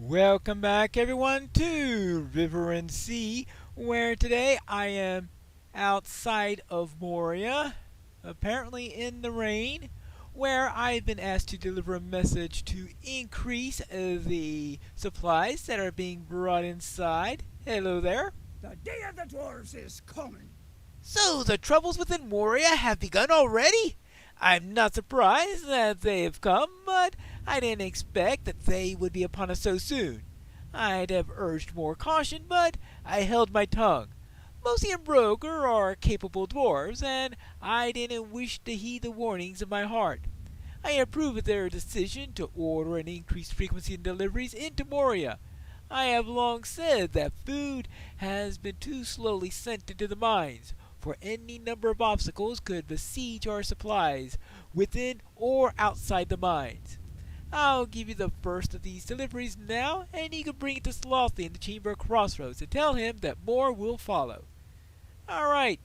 Welcome back, everyone, to River and Sea, where today I am outside of Moria, apparently in the rain, where I've been asked to deliver a message to increase the supplies that are being brought inside. Hello there. The day of the dwarves is coming. So, the troubles within Moria have begun already? I'm not surprised that they have come, but I didn't expect that they would be upon us so soon. I'd have urged more caution, but I held my tongue. Mosi and Broker are capable dwarves, and I didn't wish to heed the warnings of my heart. I approve of their decision to order an increased frequency in deliveries into Moria. I have long said that food has been too slowly sent into the mines, for any number of obstacles could besiege our supplies within or outside the mines. I'll give you the first of these deliveries now, and you can bring it to Slothy in the Chamber Crossroads and tell him that more will follow. Alright.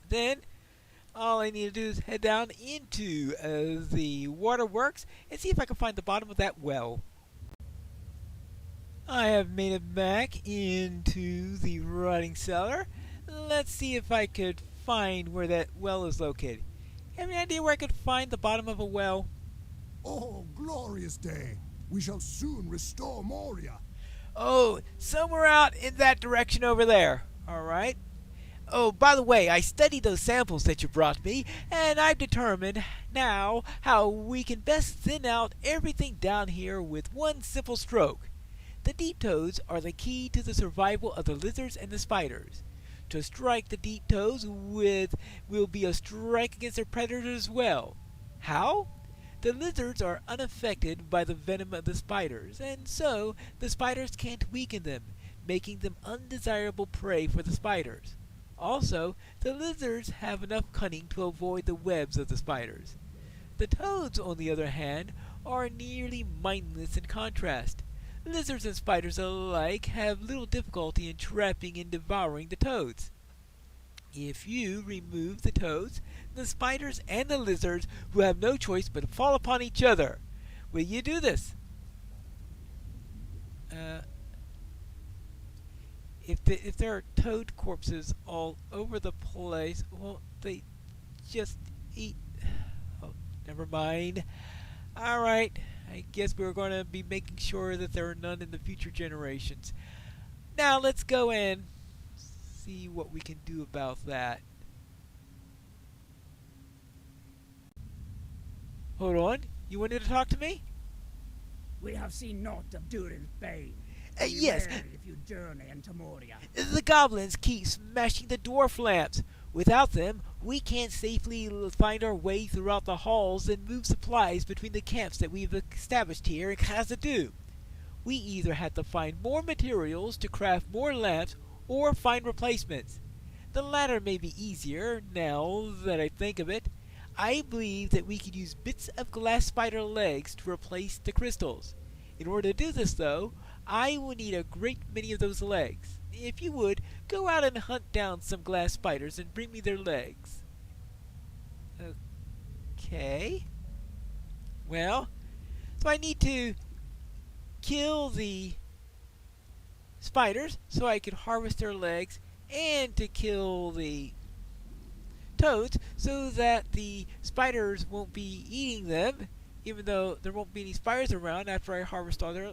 Then, all I need to do is head down into the waterworks and see if I can find the bottom of that well. I have made it back into the rotting cellar. Let's see if I could find where that well is located. Have any idea where I could find the bottom of a well? Oh, glorious day. We shall soon restore Moria. Oh, somewhere out in that direction over there. Alright. Oh, by the way, I studied those samples that you brought me, and I've determined now how we can best thin out everything down here with one simple stroke. The deep toads are the key to the survival of the lizards and the spiders. To strike the deep toads with will be a strike against their predators as well. How? The lizards are unaffected by the venom of the spiders, and so the spiders can't weaken them, making them undesirable prey for the spiders. Also, the lizards have enough cunning to avoid the webs of the spiders. The toads, on the other hand, are nearly mindless in contrast. Lizards and spiders alike have little difficulty in trapping and devouring the toads. If you remove the toads, the spiders and the lizards will have no choice but to fall upon each other. Will you do this? If there are toad corpses all over the place, well, they just eat. Oh, never mind. Alright, I guess we're going to be making sure that there are none in the future generations. Now let's go and see what we can do about that. Hold on, you wanted to talk to me? We have seen naught of Durin's bane. Yes, Beware if you journey into Moria. the goblins keep smashing the dwarf lamps. Without them, we can't safely find our way throughout the halls and move supplies between the camps that we've established here in Khazad-dû. We either have to find more materials to craft more lamps or find replacements. The latter may be easier, now that I think of it. I believe that we could use bits of glass spider legs to replace the crystals. In order to do this, though, I will need a great many of those legs. If you would, go out and hunt down some glass spiders and bring me their legs. Okay. Well, so I need to kill the spiders so I can harvest their legs, and to kill the toads so that the spiders won't be eating them, even though there won't be any spiders around after I harvest all their...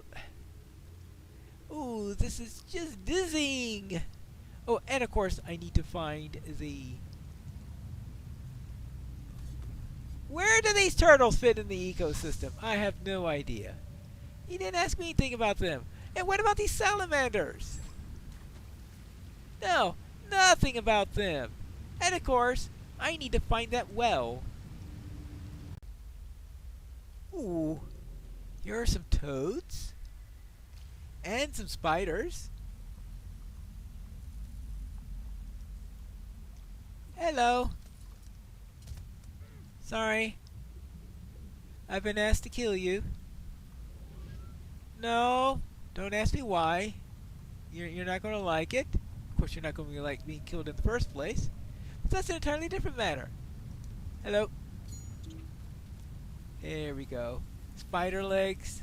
Ooh, this is just dizzying! Oh, and of course I need to find the... Where do these turtles fit in the ecosystem? I have no idea. You didn't ask me anything about them. And what about these salamanders? No, nothing about them. And of course, I need to find that well. Ooh, here are some toads. And some spiders. Hello. Sorry. I've been asked to kill you. No, don't ask me why. You're not going to like it. Of course, you're not going to like being killed in the first place. But that's an entirely different matter. Hello. There we go. Spider legs.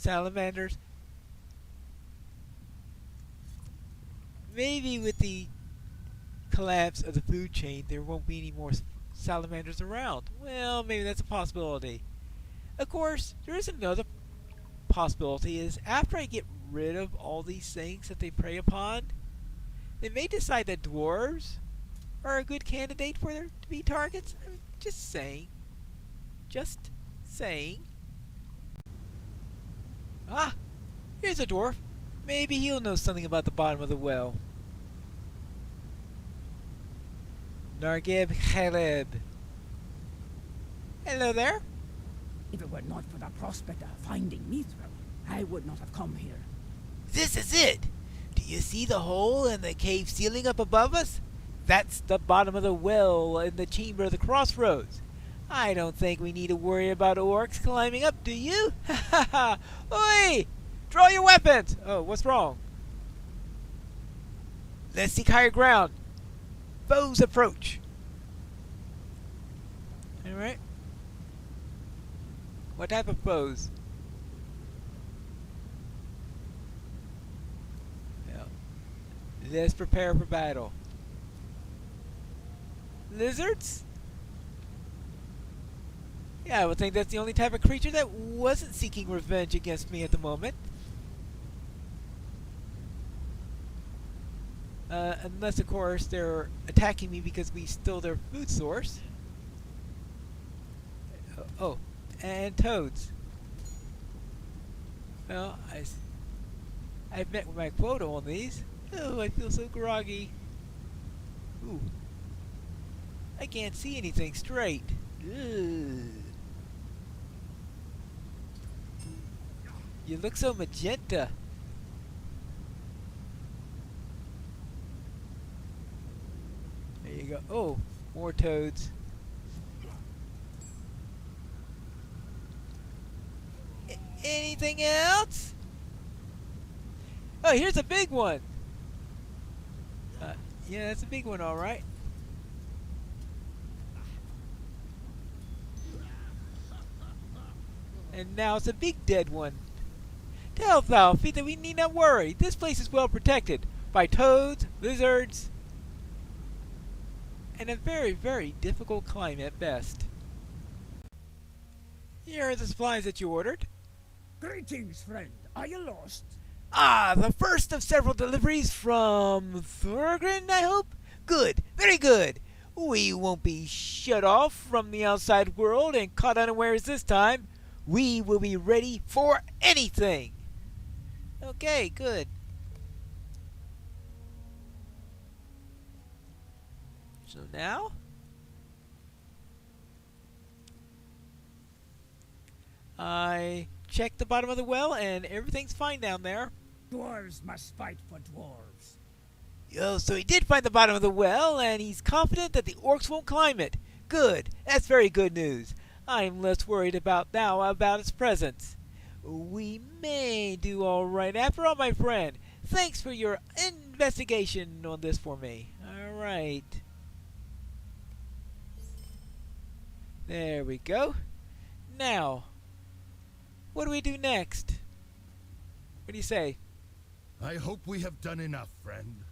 salamanders. Maybe with the collapse of the food chain, there won't be any more salamanders around. Well, maybe that's a possibility. Of course, there is another possibility is after I get rid of all these things that they prey upon, they may decide that dwarves are a good candidate for their to be targets. I'm just saying. Just saying. Ah, here's a dwarf. Maybe he'll know something about the bottom of the well. Nargib Khaleb. Hello there. If it were not for the prospect of finding Mithril, I would not have come here. This is it. Do you see the hole in the cave ceiling up above us? That's the bottom of the well in the chamber of the crossroads. I don't think we need to worry about orcs climbing up, do you? Ha ha ha! Oi! Draw your weapons! Oh, what's wrong? Let's seek higher ground. Foes approach. Alright. What type of foes? Well, let's prepare for battle. Lizards? Yeah, I would think that's the only type of creature that wasn't seeking revenge against me at the moment. Unless, of course, they're attacking me because we stole their food source. Oh, and toads. Well, I've met with my quota on these. Oh, I feel so groggy. Ooh. I can't see anything straight. Ugh. You look so magenta. There you go. Oh, more toads. Anything else? Oh, here's a big one. Yeah, that's a big one, all right. And now it's a big dead one. Tell Thalfi that we need not worry. This place is well protected by toads, lizards, and a very, very difficult climate at best. Here are the supplies that you ordered. Greetings, friend. Are you lost? Ah, the first of several deliveries from Thorgrin, I hope? Good, very good. We won't be shut off from the outside world and caught unawares this time. We will be ready for anything. Okay, good. So now, I checked the bottom of the well and everything's fine down there. Dwarves must fight for dwarves. Oh, so he did find the bottom of the well and he's confident that the orcs won't climb it. Good. That's very good news. I'm less worried about its presence. We may do all right after all, my friend. Thanks for your investigation on this for me. All right. There we go. Now, what do we do next? What do you say? I hope we have done enough, friend.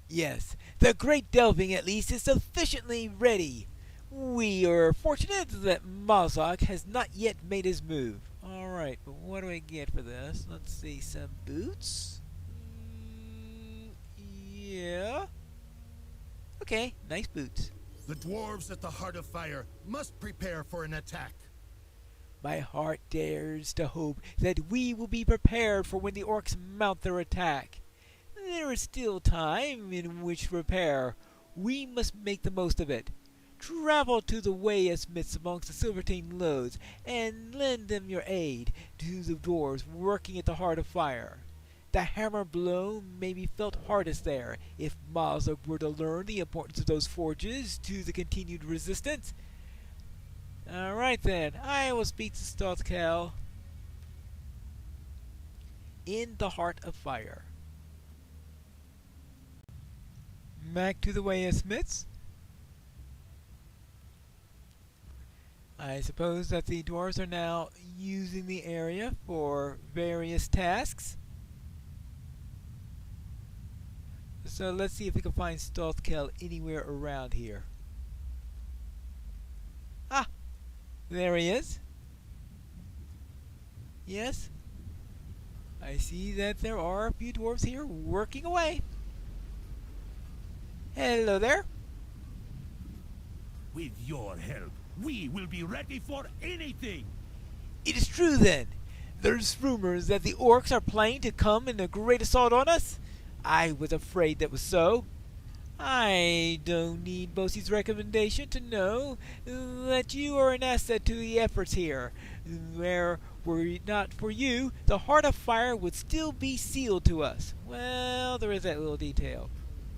Yes, the Great Delving at least is sufficiently ready. We are fortunate that Mazak has not yet made his move. Alright, but what do I get for this? Let's see, some boots? Yeah. Okay, nice boots. The dwarves at the Heart of Fire must prepare for an attack. My heart dares to hope that we will be prepared for when the orcs mount their attack. There is still time in which to prepare. We must make the most of it. Travel to the way smiths amongst the Silvertine loads, and lend them your aid to the dwarves working at the Heart of Fire. The hammer blow may be felt hardest there, if Mazak were to learn the importance of those forges to the continued resistance. Alright then, I will speak to Stothkel in the Heart of Fire. Back to the way smiths. I suppose that the dwarves are now using the area for various tasks. So let's see if we can find Stealthkill anywhere around here. Ah! There he is. Yes. I see that there are a few dwarves here working away. Hello there. With your help, we will be ready for anything! It is true then. There's rumors that the orcs are planning to come in a great assault on us. I was afraid that was so. I don't need Bosie's recommendation to know that you are an asset to the efforts here. Were it not for you, the Heart of Fire would still be sealed to us. Well, there is that little detail.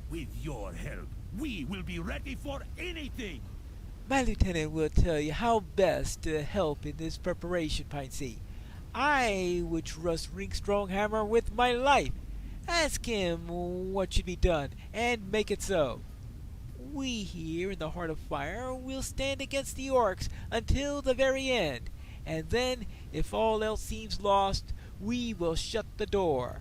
With your help, we will be ready for anything! My lieutenant will tell you how best to help in this preparation, Pinesea. I would trust Ring Stronghammer with my life. Ask him what should be done, and make it so. We here in the Heart of Fire will stand against the orcs until the very end, and then, if all else seems lost, we will shut the door.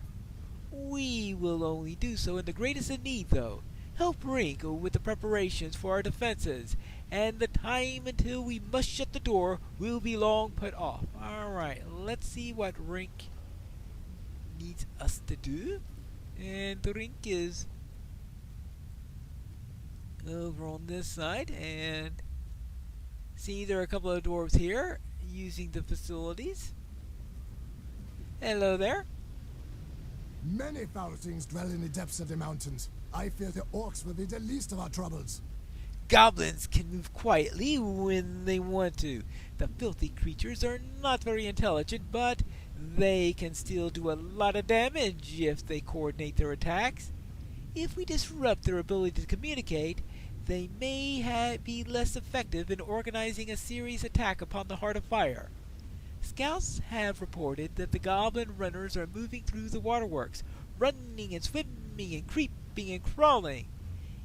We will only do so in the greatest of need, though. Help Rink with the preparations for our defenses, and the time until we must shut the door will be long put off. Alright, let's see what Rink needs us to do. And the Rink is over on this side, and see there are a couple of dwarves here using the facilities. Hello there. Many foul things dwell in the depths of the mountains. I fear the orcs will be the least of our troubles. Goblins can move quietly when they want to. The filthy creatures are not very intelligent, but they can still do a lot of damage if they coordinate their attacks. If we disrupt their ability to communicate, they may be less effective in organizing a serious attack upon the Heart of Fire. Scouts have reported that the goblin runners are moving through the waterworks, running and swimming and creeping and crawling.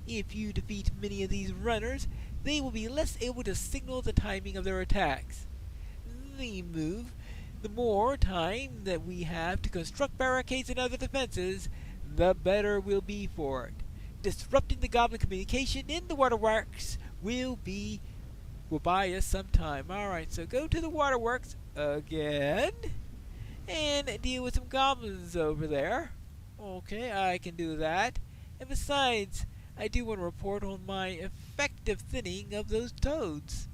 If you defeat many of these runners, they will be less able to signal the timing of their attacks. The more time that we have to construct barricades and other defenses, the better we'll be for it. Disrupting the goblin communication in the waterworks will buy us some time. Alright, so go to the waterworks again and deal with some goblins over there. Okay, I can do that. And besides, I do want to report on my effective thinning of those toads.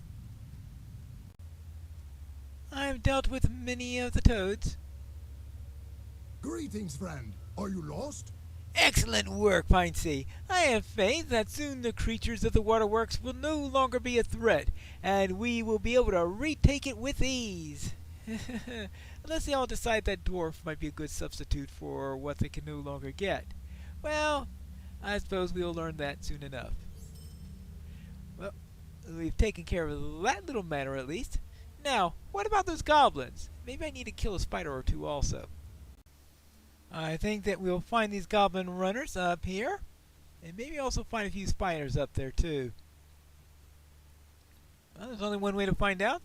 I've dealt with many of the toads. Greetings, friend. Are you lost? Excellent work, Pinesea. I have faith that soon the creatures of the waterworks will no longer be a threat, and we will be able to retake it with ease. Unless they all decide that dwarf might be a good substitute for what they can no longer get. Well, I suppose we'll learn that soon enough. Well, we've taken care of that little matter at least. Now, what about those goblins? Maybe I need to kill a spider or two also. I think that we'll find these goblin runners up here. And maybe also find a few spiders up there too. Well, there's only one way to find out.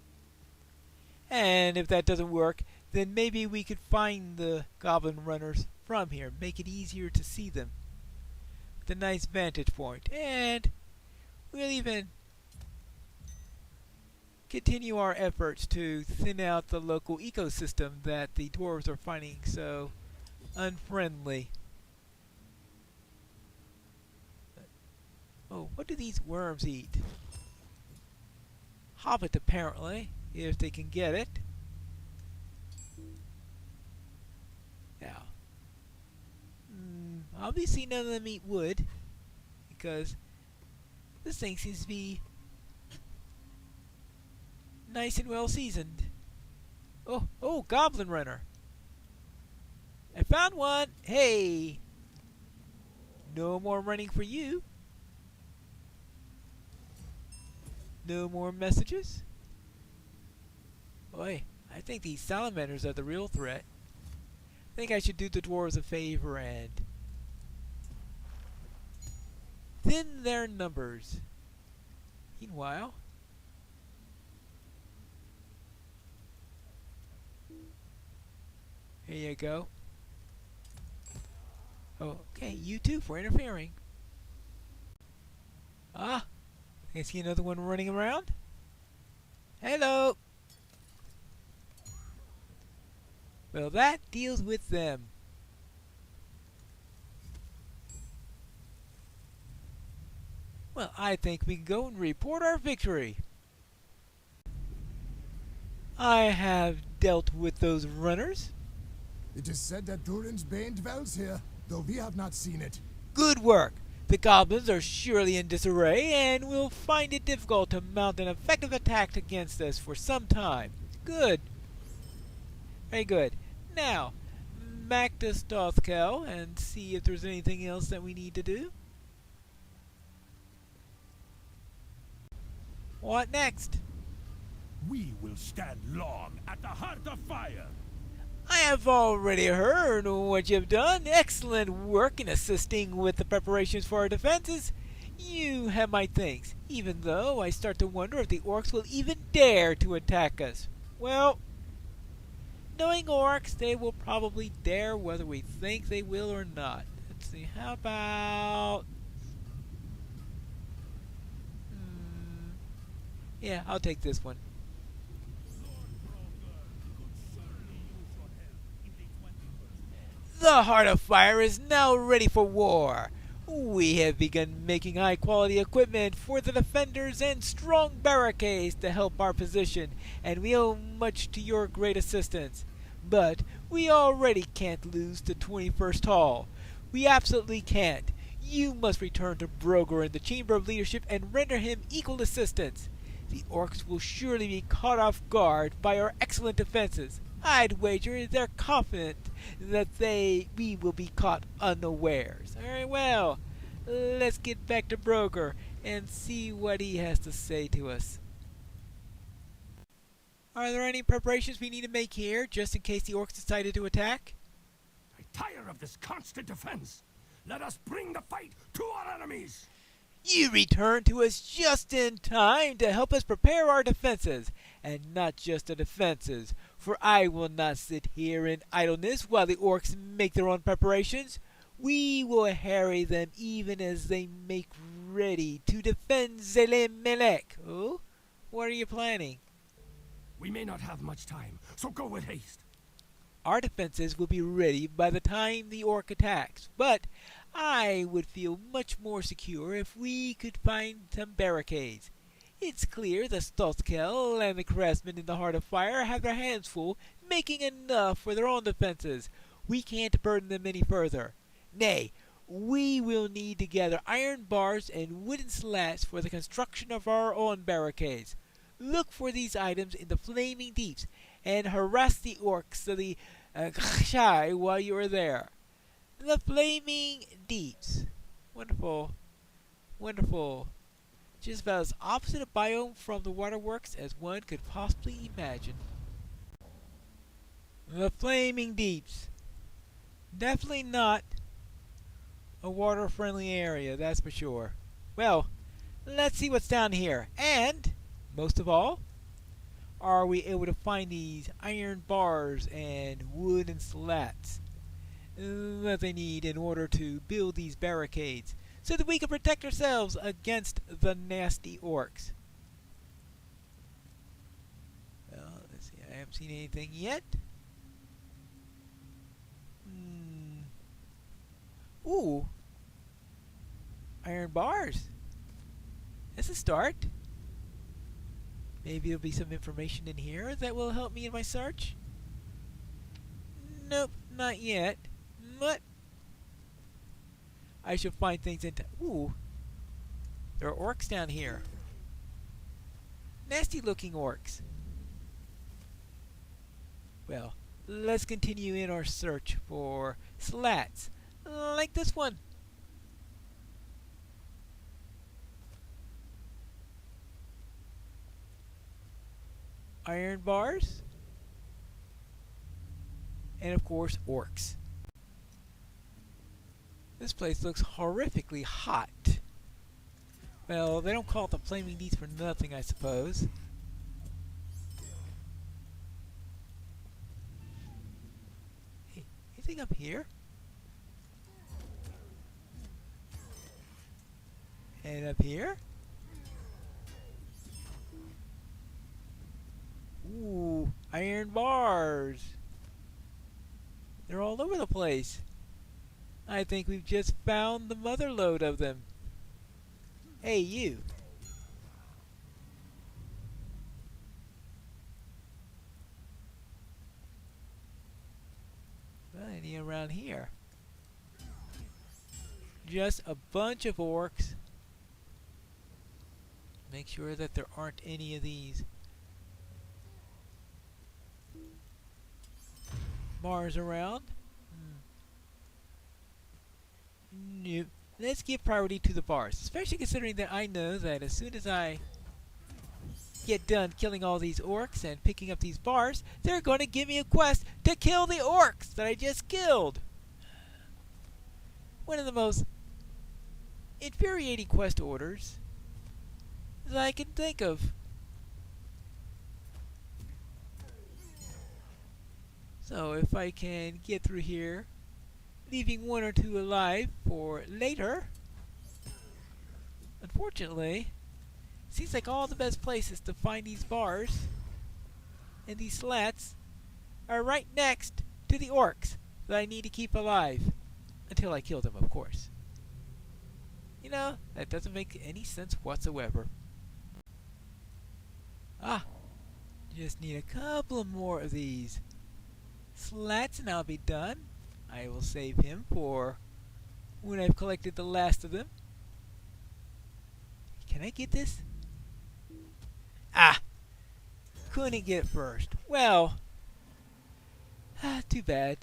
And if that doesn't work, then maybe we could find the goblin runners from here. Make it easier to see them. With a nice vantage point. And we'll even continue our efforts to thin out the local ecosystem that the dwarves are finding so unfriendly. Oh, what do these worms eat? Hobbit, apparently, if they can get it. Now, obviously none of them eat wood, because this thing seems to be nice and well seasoned. Oh, goblin runner. I found one. Hey, no more running for you. No more messages. Boy, I think these salamanders are the real threat. I think I should do the dwarves a favor and thin their numbers. Meanwhile, Here you go. Oh, okay, you too for interfering. Ah, I see another one running around. Hello. Well, that deals with them. Well, I think we can go and report our victory. I have dealt with those runners. It is said that Durin's Bane dwells here, though we have not seen it. Good work. The goblins are surely in disarray and will find it difficult to mount an effective attack against us for some time. Good. Very good. Now, back to Stothkel and see if there's anything else that we need to do. What next? We will stand long at the heart of fire. I have already heard what you've done. Excellent work in assisting with the preparations for our defenses. You have my thanks, even though I start to wonder if the orcs will even dare to attack us. Well, knowing orcs, they will probably dare whether we think they will or not. Let's see, how about... yeah, I'll take this one. The Heart of Fire is now ready for war. We have begun making high-quality equipment for the defenders and strong barricades to help our position, and we owe much to your great assistance. But we already can't lose the 21st Hall. We absolutely can't. You must return to Broger in the Chamber of Leadership and render him equal assistance. The orcs will surely be caught off guard by our excellent defenses. I'd wager they're confident that we will be caught unawares. Very well. Let's get back to Broger and see what he has to say to us. Are there any preparations we need to make here, just in case the orcs decided to attack? I tire of this constant defense. Let us bring the fight to our enemies. You return to us just in time to help us prepare our defenses, and not just the defenses, for I will not sit here in idleness while the orcs make their own preparations. We will harry them even as they make ready to defend Zelemelech. Oh? What are you planning? We may not have much time, so go with haste. Our defenses will be ready by the time the orc attacks, but I would feel much more secure if we could find some barricades. It's clear the Stothkel and the craftsmen in the Heart of Fire have their hands full, making enough for their own defenses. We can't burden them any further. Nay, we will need to gather iron bars and wooden slats for the construction of our own barricades. Look for these items in the flaming deeps, and harass the orcs of the Gshai while you are there. The flaming deeps. Wonderful. Wonderful. Just about as opposite a biome from the waterworks as one could possibly imagine. The flaming deeps. Definitely not a water-friendly area, that's for sure. Well, let's see what's down here. And, most of all, are we able to find these iron bars and wooden slats that they need in order to build these barricades so that we can protect ourselves against the nasty orcs. Well, let's see. I haven't seen anything yet. Ooh. Iron bars. That's a start. Maybe there'll be some information in here that will help me in my search. Nope, not yet. But I should find things in ooh. There are orcs down here. Nasty looking orcs. Well, let's continue in our search for slats like this one. Iron bars. And of course, orcs. This place looks horrifically hot. Well, they don't call it the Flaming Deeps for nothing, I suppose. Nothing up here. And up here. Ooh, iron bars. They're all over the place. I think we've just found the mother lode of them. Hey, you. Well, any around here? Just a bunch of orcs. Make sure that there aren't any of these bars around. Nope. Let's give priority to the bars, especially considering that I know that as soon as I get done killing all these orcs and picking up these bars, they're going to give me a quest to kill the orcs that I just killed. One of the most infuriating quest orders that I can think of. So if I can get through here, leaving one or two alive for later. Unfortunately, seems like all the best places to find these bars and these slats are right next to the orcs that I need to keep alive. Until I kill them, of course. You know, that doesn't make any sense whatsoever. Ah, just need a couple more of these slats and I'll be done. I will save him for when I've collected the last of them. Can I get this? Ah! Couldn't get it first. Well, too bad.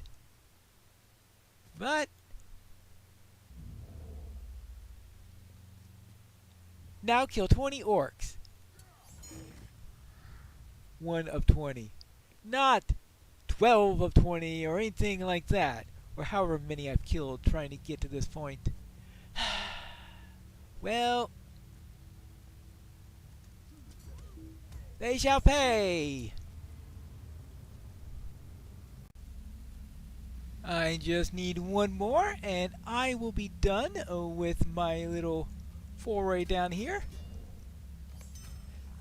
But now kill 20 orcs. 1 of 20. Not 12 of 20 or anything like that. Or however many I've killed trying to get to this point. Well, they shall pay. I just need one more and I will be done with my little foray down here.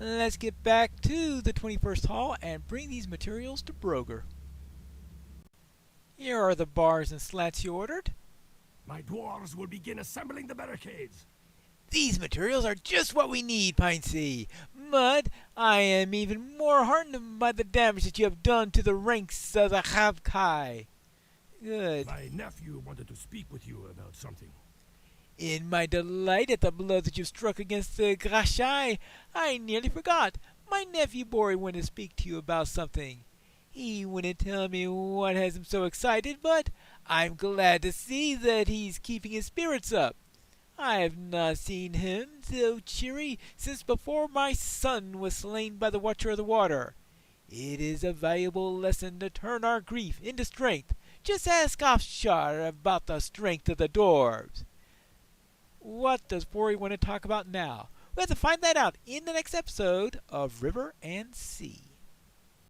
Let's get back to the 21st Hall and bring these materials to Broger. Here are the bars and slats you ordered. My dwarves will begin assembling the barricades. These materials are just what we need, Piney. But I am even more heartened by the damage that you have done to the ranks of the Havkai. Good. My nephew wanted to speak with you about something. In my delight at the blow that you struck against the Grashai, I nearly forgot. My nephew Bori wanted to speak to you about something. He wouldn't tell me what has him so excited, but I'm glad to see that he's keeping his spirits up. I have not seen him so cheery since before my son was slain by the Watcher of the Water. It is a valuable lesson to turn our grief into strength. Just ask Offshar about the strength of the dwarves. What does Bori want to talk about now? We'll have to find that out in the next episode of River and Sea.